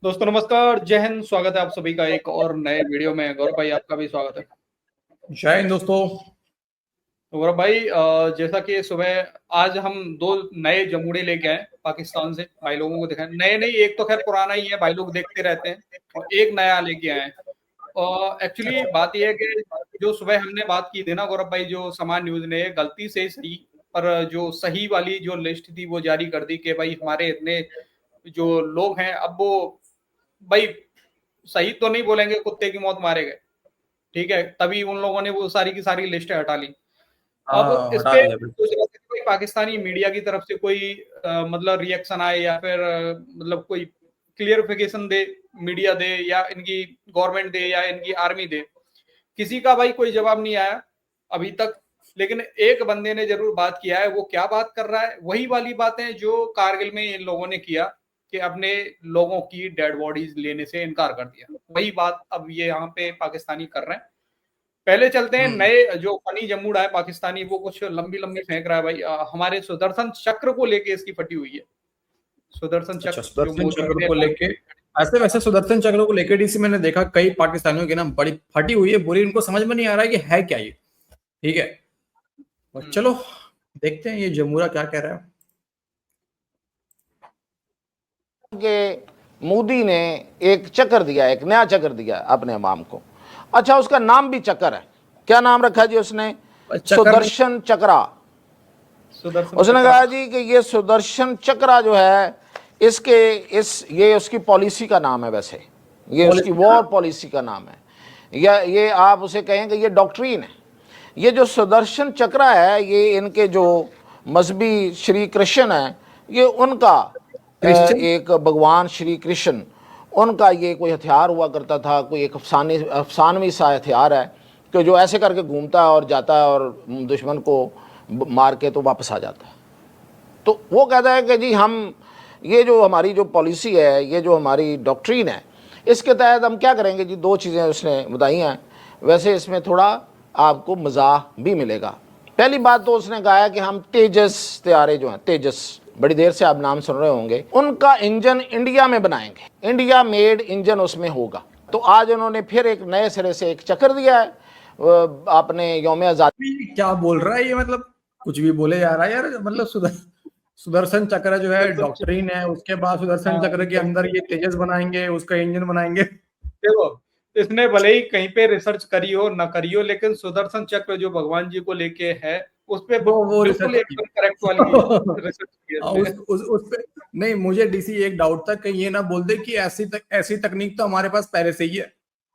दोस्तों नमस्कार, जय हिंद। स्वागत है आप सभी का एक और नए वीडियो में। गौरव भाई आपका भी स्वागत है। जय हिंद दोस्तों। तो गौरव भाई, जैसा कि सुबह आज हम दो नए जमूड़े लेके आए पाकिस्तान से, भाई लोगों को दिखाएं। नए नहीं, एक तो खैर पुराना ही है, भाई लोग देखते रहते हैं, और एक नया लेके आए हैं। और एक्चुअली बात यह है कि जो सुबह हमने बात की थी ना गौरव भाई, जो समान न्यूज ने गलती से सही पर जो सही वाली जो लिस्ट थी वो जारी कर दी कि भाई हमारे इतने जो लोग हैं, अब वो भाई सही तो नहीं बोलेंगे, कुत्ते की मौत मारे गए, ठीक है। तभी उन लोगों ने वो सारी की सारी लिस्टें हटा ली। अब हाँ, इस हटा पे दिया बिल्कुल। सोच रहा था कि कोई पाकिस्तानी मीडिया की तरफ से कोई मतलब रिएक्शन आए, या फिर मतलब कोई क्लियरिफिकेशन दे, मीडिया दे, या इनकी गवर्नमेंट दे, या इनकी आर्मी दे। किसी का भाई कोई जवाब नहीं आया अभी तक। लेकिन एक बंदे ने जरूर बात किया है। वो क्या बात कर रहा है? वही वाली बातें जो कारगिल में इन लोगों ने किया कि अपने लोगों की डेड बॉडीज लेने से इनकार कर दिया। वही बात अब ये यहाँ पे पाकिस्तानी कर रहे हैं। पहले चलते हैं हम्म। नए जो फनी जम्मूड़ा है पाकिस्तानी, वो कुछ लंबी लंबी फेंक रहा है भाई। हमारे सुदर्शन चक्र को लेके इसकी फटी हुई है। सुदर्शन अच्छा, चक्र जो सुदर्शन मोदी चक्र ने को लेके ऐसे वैसे सुदर्शन चक्र को लेके डीसी मैंने देखा कई पाकिस्तानियों की ना बड़ी फटी हुई है, बुरी। उनको समझ में नहीं आ रहा है कि है क्या ये। ठीक है, और हम्म, चलो देखते हैं ये जमूरा क्या कह रहा है। कि मोदी ने एक चक्कर दिया, एक नया चक्कर दिया अपने अवाम को। अच्छा, उसका नाम भी चक्कर है। क्या नाम रखा जी उसने? चक्कर नहीं। सुदर्शन चक्रा। सुदर्शन उसने चक्र। कहा जी कि ये सुदर्शन चक्रा जो है, ये उसकी पॉलिसी का नाम है। वैसे ये उसकी पॉलिसी वॉर पॉलिसी का नाम है, या ये आप उसे कहें कि ये डॉक्ट्रीन है। ये जो सुदर्शन चक्रा है, ये इनके जो मजहबी श्री कृष्ण है, ये उनका क्रिश्चियन। एक भगवान श्री कृष्ण, उनका ये कोई हथियार हुआ करता था। कोई एक अफसानवी सा हथियार है कि जो ऐसे करके घूमता है और जाता है और दुश्मन को मार के तो वापस आ जाता है। तो वो कहता है कि जी हम ये जो हमारी जो पॉलिसी है, ये जो हमारी डॉक्ट्रीन है, इसके तहत हम क्या करेंगे जी। दो चीज़ें उसने बताई हैं। वैसे इसमें थोड़ा आपको मज़ा भी मिलेगा। पहली बात तो उसने कहा है कि हम तेजस तैयारे जो हैं, तेजस, बड़ी देर से आप नाम सुन रहे होंगे, उनका इंजन इंडिया में बनाएंगे। इंडिया मेड इंजन उसमें होगा। तो आज उन्होंने फिर एक नए सिरे से एक चक्कर दिया है अपने यौम आज़ादी। क्या बोल रहा है ये? मतलब कुछ भी बोले जा रहा है यार। मतलब सुदर्शन चक्र जो है सुदर्शन चक्र। डॉक्ट्रिन है, उसके बाद सुदर्शन हाँ, चक्र के अंदर ये तेजस बनाएंगे, उसका इंजन बनाएंगे। देखो, इसने भले ही कहीं पे रिसर्च करी हो ना करी हो, लेकिन सुदर्शन चक्र जो भगवान जी को लेके है, उस पे वो बिल्कुल रिसर्च की। एकदम करेक्ट वाली रिसर्च की है हाँ, इसने। उस पे नहीं। मुझे डीसी एक डाउट था, कहीं ये ना बोल दे कि ऐसी तकनीक तो हमारे पास पहले से ही है।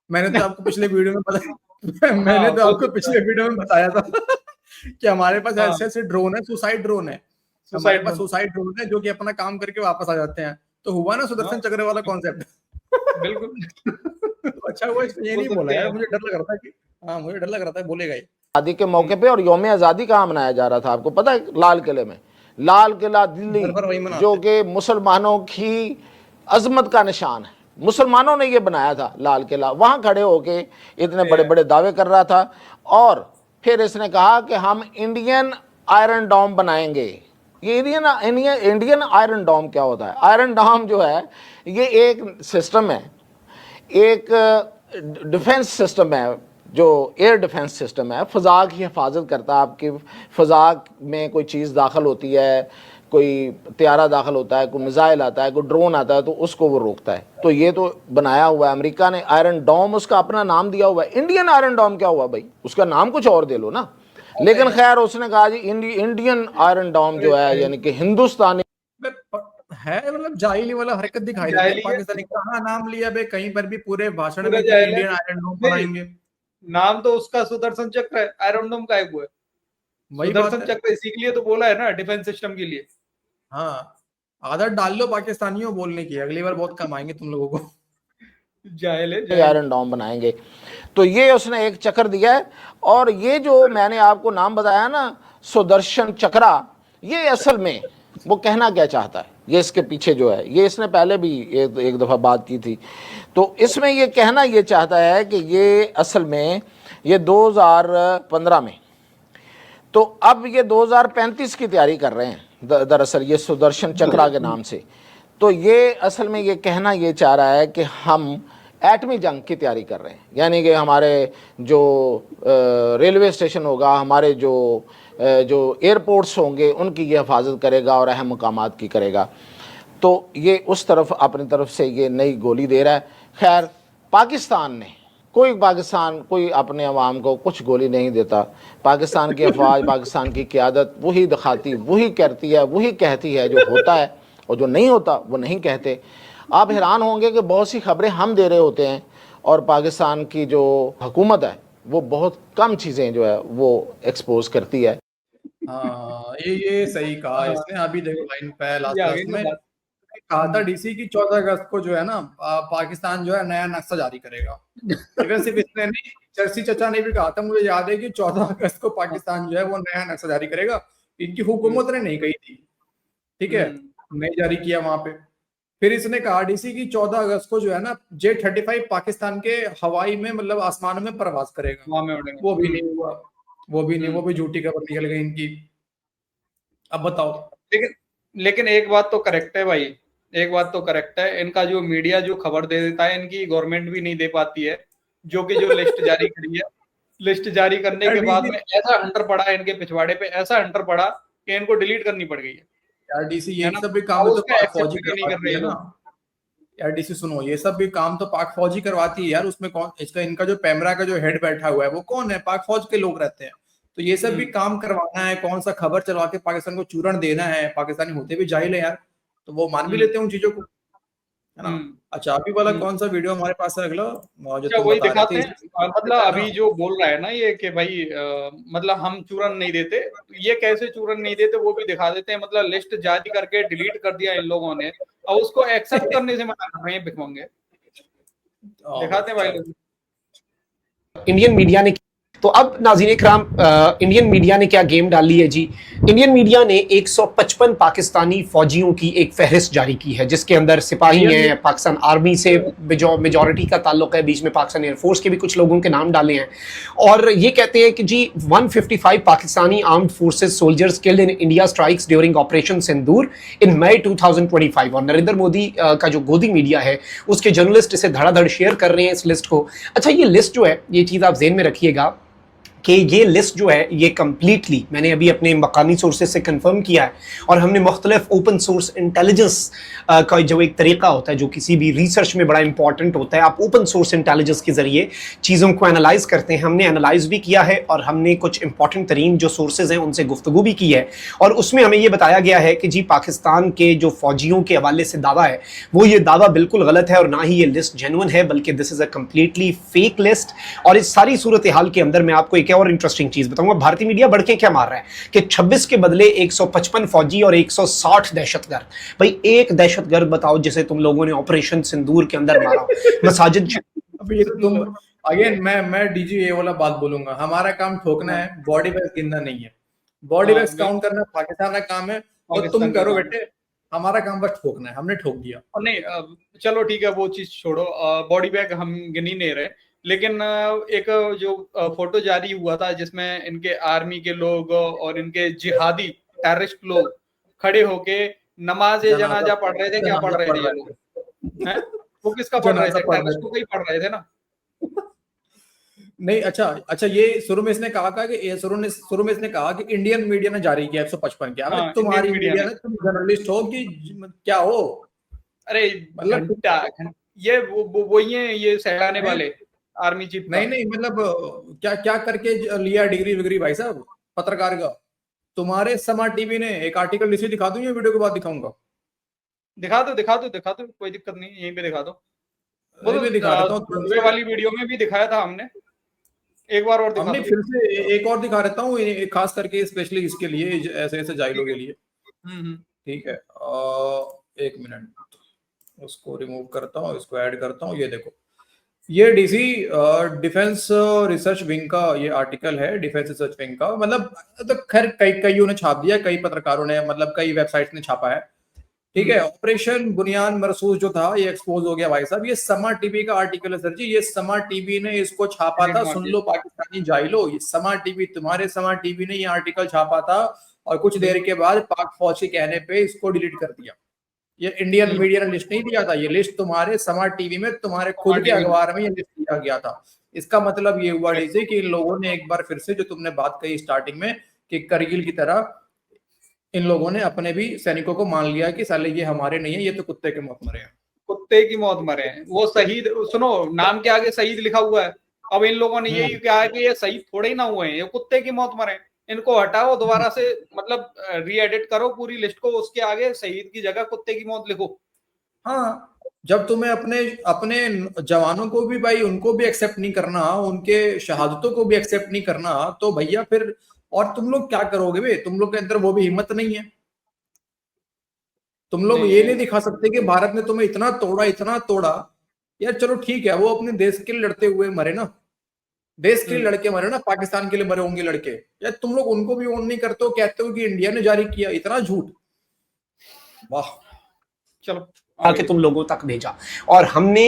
मैंने तो आपको पिछले वीडियो में बताया मैंने हाँ, तो हो आपको सकता पिछले है। वीडियो में बताया था कि हमारे पास हाँ, ऐसे ऐसे ड्रोन है, सुसाइड ड्रोन है। हमारे सुसाइड पास ड्रोन। सुसाइड ड्रोन है जो कि अपना काम करके वापस आ जाते हैं। तो हुआ ना हाँ, सुदर्शन चक्र वाला कॉन्सेप्ट। बिल्कुल। तो अच्छा हुआ इसने ये हो नहीं बोला सकते यार। हैं। मुझे डर लग रहा था कि हाँ, मुझे डर लग रहा था बोलेगा ये। आज़ादी के हम्म, मौके पे। और यौम आज़ादी कहाँ मनाया जा रहा था आपको पता है? लाल किले में। लाल किला दिल्ली, घर पर वही जो मनाते हैं। कि मुसलमानों की अजमत का निशान है। मुसलमानों ने ये बनाया था लाल किला। वहाँ खड़े होके इतने बड़े ये बड़े दावे कर रहा था। और फिर इसने कहा कि हम इंडियन आयरन डोम बनाएंगे। ये इंडियन इंडियन इंडियन आयरन डोम क्या होता है? आयरन डोम जो है, ये एक सिस्टम है, एक डिफेंस सिस्टम है, जो एयर डिफेंस सिस्टम है। फ़ज़ा की हिफाजत करता है। आपकी फ़ज़ा में कोई चीज़ दाखिल होती है, कोई त्यारा दाखिल होता है, कोई मिसाइल आता है, कोई ड्रोन आता है, तो उसको वो रोकता है। तो ये तो बनाया हुआ है अमेरिका ने। आयरन डोम उसका अपना नाम दिया हुआ है। इंडियन आयरन डोम क्या हुआ भाई? उसका नाम कुछ और दे लो ना। लेकिन खैर उसने कहा जी इंडियन आयरन डोम जो है, यानी कि हिंदुस्तानी है। मतलब जाहिली वाला हरकत दिखाई देता है जाहिली है, पाकिस्तानी। कहाँ नाम लिया बे कहीं पर भी पूरे भाषण पूरा में कि जाहिल है। इंडियन आयरन डोम नहीं, बनाएंगे। नाम तो उसका सुदर्शन चक्र है, आयरन डोम काय हुआ है? वही बात सुदर्शन है। चक्र इसी के लिए तो बोला है ना, डिफेंस सिस्टम के लिए। हाँ, आदत डाल लो पाकिस्तानियों बोलने की, अगली बार बहुत कम आएंगे तुम लोगों को। जाहिल है, जाहिल। आयरन डोम बनाएंगे। तो ये उसने एक चक्कर दिया है। और ये जो मैंने आपको नाम बताया ना, सुदर्शन चक्रा, ये असल में वो कहना क्या चाहता है, ये इसके पीछे जो है, ये इसने पहले भी एक दफ़ा बात की थी। तो इसमें ये कहना ये चाहता है कि ये असल में ये 2015 में, तो अब ये 2035 की तैयारी कर रहे हैं दरअसल, ये सुदर्शन चक्रा के नाम से। तो ये असल में ये कहना ये चाह रहा है कि हम एटमी जंग की तैयारी कर रहे हैं, यानी कि हमारे जो रेलवे स्टेशन होगा, हमारे जो एयरपोर्ट्स होंगे, उनकी ये हिफाजत करेगा और अहम मकामात की करेगा। तो ये उस तरफ अपनी तरफ से ये नई गोली दे रहा है। खैर, पाकिस्तान कोई अपने अवाम को कुछ गोली नहीं देता। पाकिस्तान की अफवाज, पाकिस्तान की क़यादत वही दिखाती, वही करती है, वही कहती है जो होता है, और जो नहीं होता वो नहीं कहते। आप हैरान होंगे कि बहुत सी खबरें हम दे रहे होते हैं और पाकिस्तान की जो हुकूमत है वो बहुत कम चीज़ें जो है वो एक्सपोज करती है। हाँ, ये सही कहा इसने। अभी देखो लाइन पे लास्ट में बात कहा था डीसी की 14 अगस्त को जो है ना पाकिस्तान जो है नया नक्शा जारी करेगा। इवन सिर्फ इसने नहीं, चर्ची चचा ने भी कहा था, मुझे याद है कि 14 अगस्त को पाकिस्तान जो है वो नया नक्शा जारी करेगा। इनकी हुकूमत ने नहीं कही थी, ठीक है, नहीं जारी किया वहां पे। फिर इसने कहा डीसी की 14 अगस्त को जो है ना J-35 पाकिस्तान के हवाई में मतलब आसमान में प्रवास करेगा। वो भी नहीं हुआ, वो भी झूठी खबर निकल गई इनकी। अब बताओ। लेकिन एक बात तो करेक्ट है भाई, एक बात तो करेक्ट है, इनका जो मीडिया जो खबर दे देता है, इनकी गवर्नमेंट भी नहीं दे पाती है। जो लिस्ट जारी करी है, लिस्ट जारी करने के बाद में ऐसा हंटर पड़ा है इनके पिछवाड़े पे, ऐसा हंटर पड़ा कि इनको डिलीट करनी पड़ गई है। यार डीसी ये सब भी काम तो पाक फौजी नहीं कर रही है ना यार। डीसी सुनो, ये सब भी काम तो पाक फौजी करवाती है यार। उसमें कौन, इसका इनका जो पैमरा का जो हेड बैठा हुआ है वो कौन है? पाक फौज के लोग रहते हैं। तो ये सब भी काम करवाना है, कौन सा खबर चलवा के पाकिस्तान को चूरण देना है। पाकिस्तानी होते भी जाहिल है यार, तो वो मान भी लेते हैं उन चीजों को, है ना। अच्छा, अभी वाला कौन सा वीडियो हमारे पास है अगला जो तुम वही बता दिखाते रहे हैं। मतलब अभी जो बोल रहा है ना ये कि भाई मतलब हम चूरन नहीं देते, ये कैसे चूरन नहीं देते वो भी दिखा देते हैं। मतलब लिस्ट जारी करके डिलीट कर दिया इन लोगों ने और उसको एक्सेप्ट करने से मना कर रहे हैं भिखमंगे। दिखाते हैं भाई लोग। इंडियन मीडिया ने, तो अब नाज़रीन इकराम इंडियन मीडिया ने क्या गेम डाली है जी। इंडियन मीडिया ने 155 पाकिस्तानी फौजियों की एक फहरिस्त जारी की है, जिसके अंदर सिपाही हैं, पाकिस्तान आर्मी से मेजॉरिटी का ताल्लुक है, बीच में पाकिस्तान एयरफोर्स के भी कुछ लोगों के नाम डाले हैं। और ये कहते हैं कि जी 155 Pakistani armed forces soldiers killed in India strikes during operation Sindoor in May 2025। और नरेंद्र मोदी का जो गोदी मीडिया है उसके जर्नलिस्ट इसे धड़ाधड़ शेयर कर रहे हैं इस लिस्ट को। अच्छा, ये लिस्ट जो है, ये चीज़ आप ज़हन में रखिएगा कि ये लिस्ट जो है ये कंप्लीटली मैंने अभी अपने मकामी सोर्सेज से कंफर्म किया है, और हमने मुख्तलिफ ओपन सोर्स इंटेलिजेंस का जो एक तरीका होता है जो किसी भी रिसर्च में बड़ा इंपॉर्टेंट होता है, आप ओपन सोर्स इंटेलिजेंस के जरिए चीज़ों को एनालाइज करते हैं। हमने एनालाइज भी किया है और हमने कुछ इंपॉर्टेंट तरीन जो सोर्सेज हैं उनसे गुफ्तगू भी की है, और उसमें हमें ये बताया गया है कि जी पाकिस्तान के जो फौजियों के हवाले से दावा है वो ये दावा बिल्कुल गलत है, और ना ही ये लिस्ट जेन्युइन है, बल्कि this is a completely fake list. और इस सारी सूरत हाल के अंदर मैं आपको एक और इंटरेस्टिंग चीज बताऊंगा। भारतीय मीडिया बढ़ के क्या मार रहा है कि 26 के बदले 155 फौजी और 160 दहशतगर्द। भाई एक दहशतगर्द बताओ जिसे तुम लोगों ने ऑपरेशन सिंदूर के अंदर मारा। मसाजिद अभी तुम अगेन मैं डीजी ये वाला बात बोलूंगा, हमारा काम ठोकना है, बॉडी बैग्स गिनना नहीं है। बॉडी बैग्स काउंट करना पाकिस्तान का काम है और तुम करो बेटे, हमारा काम बस ठोकना है। हमने ठोक दिया। नहीं चलो ठीक है, वो चीज छोड़ो, बॉडी बैग हम गिन ही नहीं रहे। लेकिन एक जो फोटो जारी हुआ था जिसमें इनके आर्मी के लोग और इनके जिहादी टेररिस्ट लोग खड़े होके नमाज जनाजा पढ़ रहे थे। क्या पढ़ रहे थे ये लोग? वो किसका पढ़ रहे थे? टेररिस्ट को ही पढ़ रहे थे ना। नहीं, अच्छा ये शुरू में इसने कहा कि शुरू में इसने कहा कि इंडियन मीडिया ने जारी किया 155 के। हाँ, तुम्हारी मीडिया ने, तुम जर्नलिस्ट हो कि क्या हो? अरे मतलब ये वो ये सहलाने वाले आर्मी चीफ। नहीं मतलब क्या करके लिया डिग्री विग्री भाई साहब पत्रकार का? तुम्हारे समा टीवी ने एक आर्टिकल इसी दिखा दूं या वीडियो के बाद दिखाऊंगा? दिखा दो, कोई दिक्कत नहीं, यहीं पे दिखा दो। वो भी दिखा देता हूं, वाली वीडियो में भी दिखाया था हमने, एक बार और दिखा, फिर से एक और दिखा देता हूँ, खास करके स्पेशली इसके लिए, ऐसे जाहिलों के लिए। ठीक है, एक मिनट, उसको रिमूव करता हूँ, इसको ऐड करता हूँ। ये देखो, ये डीसी डिफेंस रिसर्च विंग का ये आर्टिकल है, डिफेंस रिसर्च विंग का। मतलब तो खैर कईयों ने छाप दिया, कई पत्रकारों ने, मतलब कई वेबसाइट्स ने छापा है। ठीक है, ऑपरेशन बुनियाद मरसूस जो था ये एक्सपोज हो गया भाई साहब। ये समा टीवी का आर्टिकल है सर जी, ये समा टीवी ने इसको छापा था। सुन लो पाकिस्तानी जाहिलो, ये समा टीवी, तुम्हारे समा टीवी ने ये आर्टिकल छापा था और कुछ देर के बाद पाक फौज के कहने पे इसको डिलीट कर दिया। ये इंडियन मीडिया ने लिस्ट नहीं दिया था, ये लिस्ट तुम्हारे समाज टीवी में, तुम्हारे खुद के अखबार में ये लिस्ट दिया गया था। इसका मतलब ये हुआ डीसी कि इन लोगों ने एक बार फिर से, जो तुमने बात कही स्टार्टिंग में कि करगिल की तरह, इन लोगों ने अपने भी सैनिकों को मान लिया कि साले ये हमारे नहीं है, ये तो कुत्ते के मौत मरे हैं, कुत्ते की मौत मरे हैं। वो शहीद, सुनो नाम के आगे शहीद लिखा हुआ है। अब इन लोगों ने यही कहा है कि ये शहीद थोड़े ही ना हुए हैं, ये कुत्ते की मौत मरे हैं। इनको हटाओ, दोबारा से मतलब री एडिट करो पूरी लिस्ट को, उसके आगे शहीद की जगह कुत्ते की मौत लिखो। हाँ, जब तुम्हें अपने अपने जवानों को भी भाई, उनको भी एक्सेप्ट नहीं करना, उनके शहादतों को भी एक्सेप्ट नहीं करना, तो भैया फिर और तुम लोग क्या करोगे बे? तुम लोग के अंदर वो भी हिम्मत नहीं है। तुम लोग ये नहीं दिखा सकते कि भारत ने तुम्हें इतना तोड़ा, इतना तोड़ा। यार चलो ठीक है, वो अपने देश के लिए लड़ते हुए मरे ना, देश के लिए लड़के मरे ना, पाकिस्तान के लिए मरे होंगे लड़के। यार तुम लोग उनको भी ऑन नहीं करते हो, कहते हो कि इंडिया ने जारी किया, इतना झूठ। वाह। चलो आके तुम लोगों तक भेजा, और हमने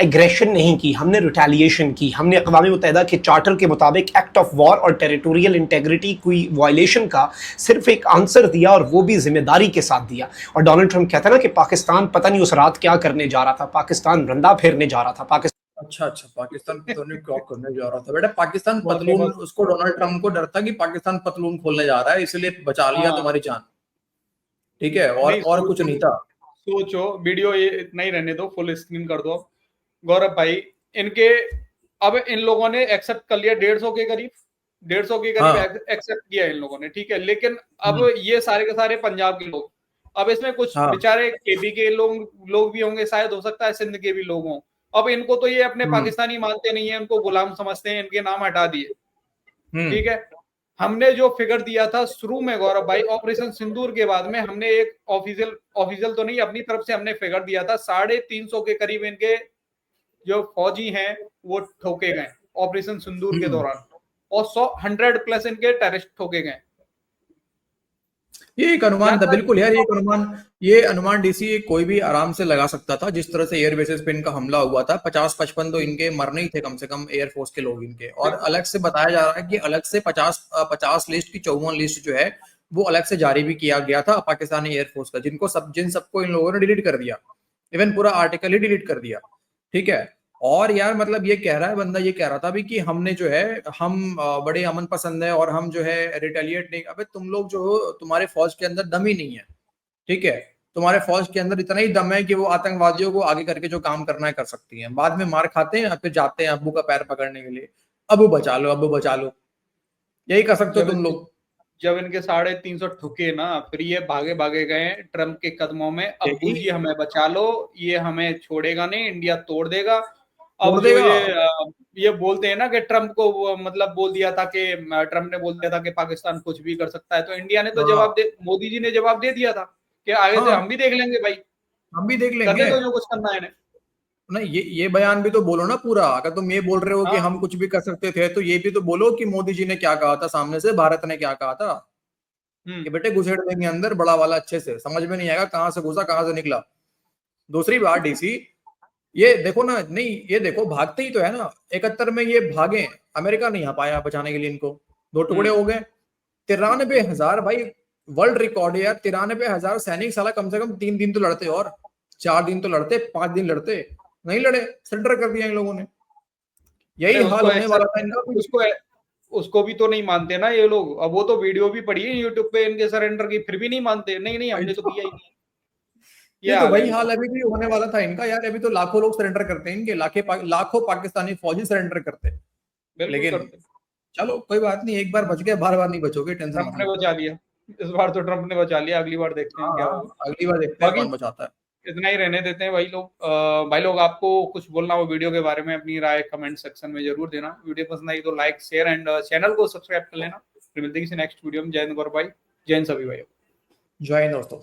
एग्रेशन नहीं की, हमने रिटेलिएशन की। हमने अक़वाम मुत्तहिदा के चार्टर के मुताबिक एक्ट ऑफ वॉर और टेरिटोरियल इंटेग्रिटी कोई वायलेशन का सिर्फ एक आंसर दिया, और वो भी जिम्मेदारी के साथ दिया। और डोनाल्ड ट्रंप कहता ना कि पाकिस्तान पता नहीं उस रात क्या करने जा रहा था, पाकिस्तान रंदा फेरने जा रहा था। अच्छा, पाकिस्तान पता नहीं क्या करने जा रहा था बेटा। पाकिस्तान पतलून, उसको डोनाल्ड ट्रंप को डर था कि पाकिस्तान पतलून खोलने जा रहा है, इसलिए बचा लिया तुम्हारी जान, ठीक है, और कुछ नहीं था। सोचो, वीडियो ये इतना ही रहने दो, फुल स्क्रीन कर दो। गौरव भाई, इनके अब इन लोगों ने एक्सेप्ट कर लिया 150 के करीब, 150 के करीब एक्सेप्ट किया इन लोगों ने, ठीक है। लेकिन अब ये सारे के सारे पंजाब के लोग, अब इसमें कुछ बेचारे केबी के लोग भी होंगे, शायद हो सकता है सिंध के भी लोग हों। अब इनको तो ये अपने पाकिस्तानी मानते नहीं है, इनको गुलाम समझते हैं, इनके नाम हटा दिए, ठीक है। हमने जो फिगर दिया था शुरू में गौरव भाई, ऑपरेशन सिंदूर के बाद में, हमने एक ऑफिशियल तो नहीं, अपनी तरफ से हमने फिगर दिया था 350 के करीब इनके जो फौजी हैं वो ठोके गए ऑपरेशन सिंदूर के दौरान, और 100 प्लस इनके टेररिस्ट ठोके गए। ये एक अनुमान था, बिल्कुल यार, ये अनुमान डीसी कोई भी आराम से लगा सकता था। जिस तरह से एयर बेसिस पे इनका हमला हुआ था, 50-55 तो इनके मरने ही थे कम से कम, एयरफोर्स के लोग इनके। और अलग से बताया जा रहा है कि अलग से 50 लिस्ट की 54 लिस्ट जो है वो अलग से जारी भी किया गया था पाकिस्तानी एयरफोर्स का, जिन सबको इन लोगों ने डिलीट कर दिया, इवन पूरा आर्टिकल ही डिलीट कर दिया, ठीक है। और यार मतलब ये कह रहा है बंदा, ये कह रहा था भी कि हमने जो है, हम बड़े अमन पसंद है और हम जो है रिटेलिएट नहीं। अबे तुम लोग जो हो, तुम्हारे फौज के अंदर दम ही नहीं है, ठीक है। तुम्हारे फौज के अंदर इतना ही दम है कि वो आतंकवादियों को आगे करके जो काम करना है कर सकती है, बाद में मार खाते हैं, फिर जाते हैं अब्बू का पैर पकड़ने के लिए, अब्बू बचा लो, अब्बू बचा लो, यही कर सकते हो तुम लोग। जब इनके 350 ठुके ना, फिर ये भागे भागे गए ट्रम्प के कदमों में, अब्बू जी हमें बचा लो, ये हमें छोड़ेगा नहीं, इंडिया तोड़ देगा। अब जो ये बोलते हैं ना कि ट्रम्प को मतलब बोल दिया था कि ट्रम्प ने बोल दिया था कि पाकिस्तान कुछ भी कर सकता है, तो इंडिया ने तो मोदी जी ने जवाब दे दिया था कि आगे से हम भी देख लेंगे भाई, हम भी देख लेंगे, करने दो जो कुछ करना है इन्हें। नहीं, ये बयान भी तो बोलो ना पूरा। अगर तुम ये बोल रहे हो कि हम कुछ भी कर सकते थे, तो ये भी तो बोलो कि मोदी जी ने क्या कहा था सामने से, भारत ने क्या कहा था कि बेटे घुसेड़ देंगे अंदर बड़ा वाला, अच्छे से समझ में नहीं आएगा कहां से घुसा कहां से निकला। दूसरी बात डीसी, ये देखो ना, नहीं ये देखो भागते ही तो है ना, 71 में ये भागे, अमेरिका नहीं आ पाया बचाने के लिए इनको, 2 टुकड़े हो गए। 93,000 भाई वर्ल्ड रिकॉर्ड है यार, 93,000 सैनिक साला कम से कम 3 दिन तो लड़ते, और 4 दिन तो लड़ते, 5 दिन लड़ते, नहीं लड़े, सरेंडर कर दिया इन लोगों ने। यही हाल होने वाला था इनका। उसको भी तो नहीं मानते ना ये लोग। अब वो तो वीडियो भी पड़ी है यूट्यूब पे इनके सरेंडर की, फिर भी नहीं मानते, नहीं हमने तो किया ही नहीं। ये तो वही हाल अभी भी होने वाला था इनका यार। अभी तो लाखों लोग सरेंडर करते हैं इनके, लाखों पाकिस्तानी फौजी सरेंडर करते, लेकिन चलो कोई बात नहीं, एक बार बच गए, बार बार नहीं बचोगे, टेंशन ट्रम्प ने बचा लिया इस बार, तो ट्रम्प ने बचा लिया, अगली बार देखते हैं क्या होगा, अगली बार देखते हैं कौन बचाता है। इतना ही रहने देते हैं भाई लोग। आपको कुछ बोलना हो वीडियो के बारे में, अपनी राय कमेंट सेक्शन में जरूर देना। वीडियो पसंद आई तो लाइक शेयर एंड चैनल को सब्सक्राइब कर लेना। फिर मिलते हैं किसी नेक्स्ट वीडियो में। जय हिंद गौरव भाई, जय हिंद सभी भाई, जय हिंद दोस्तों।